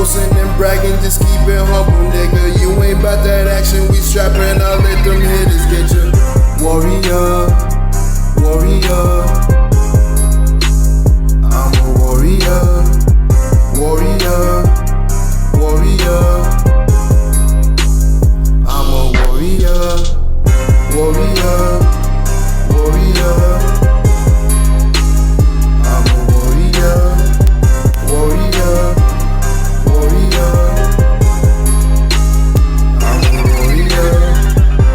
boasting and bragging, just keep it humble, nigga. You ain't bout that action, we strapping, I'll let them hitters get you. Warrior, warrior, I'm a warrior, warrior, warrior, I'm a warrior, warrior, warrior, I'm a warrior, warrior, warrior, I'm a warrior.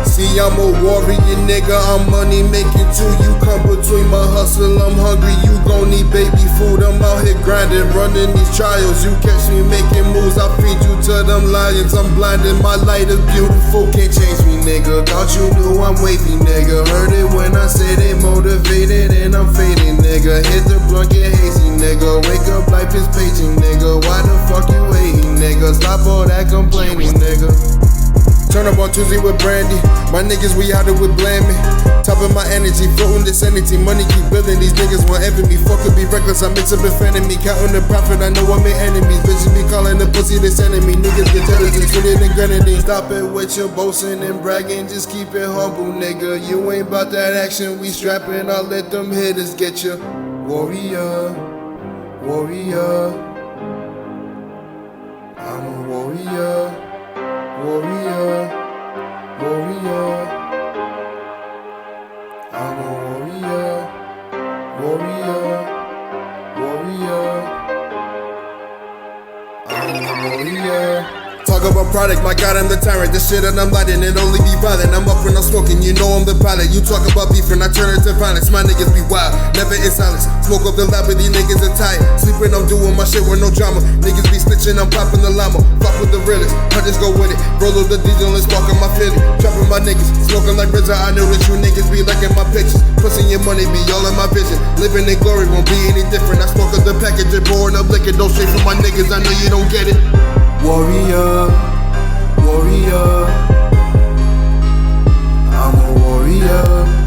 See, I'm a warrior, nigga, I'm money making too. You come between my hustle, I'm hungry, you gon' need baby food. I'm out here grinding, running these trials. You catch me making moves, I feed you to them lions. I'm blinded, my light is beautiful, can't change me, nigga. Thought you knew I'm wavy, nigga. Heard it when I say they motivated and I'm fading, nigga. Hit the blunt, get hazy, nigga. Wake up, life is paging, nigga. Why the fuck you hating, nigga? Stop all that complaining, nigga. Turn up on Tuesday with Brandy. My niggas, we out there with blaming. Top of my energy, floating this energy. Money keep building, these niggas want envy me. Fuck it, be reckless, I mix up offending me. Counting the profit, I know I made enemies. Bitches be calling the pussy this enemy. Niggas get jealous, it's winning and grenadine. Stop it with your boasting and bragging, just keep it humble, nigga. You ain't bout that action, we strapping, I'll let them hitters get you. Warrior, warrior, I'm a warrior, warrior, warrior, I'm a warrior, warrior, warrior, I'm a warrior. Talk about product, my God, I'm the tyrant. The shit that I'm lighting, it only be violent. I'm up when I'm smoking, you know I'm the pilot. You talk about beef and I turn it to violence. My niggas be wild, never in silence. Smoke up the lab, but these niggas are tight. Sleeping, I'm doing my shit with no drama. Niggas be snitching, I'm popping the llama. Fuck with the realest, I just go with it. Roll up the diesel and spark on my Philly. Trapping my niggas, smoking like RZA. I know that you niggas be liking my pictures. Pussing your money be all in my vision. Living in glory won't be any different. I smoke up the package and pouring up liquor. Don't straight from my niggas, I know you don't get it. Warrior, warrior, I'm a warrior.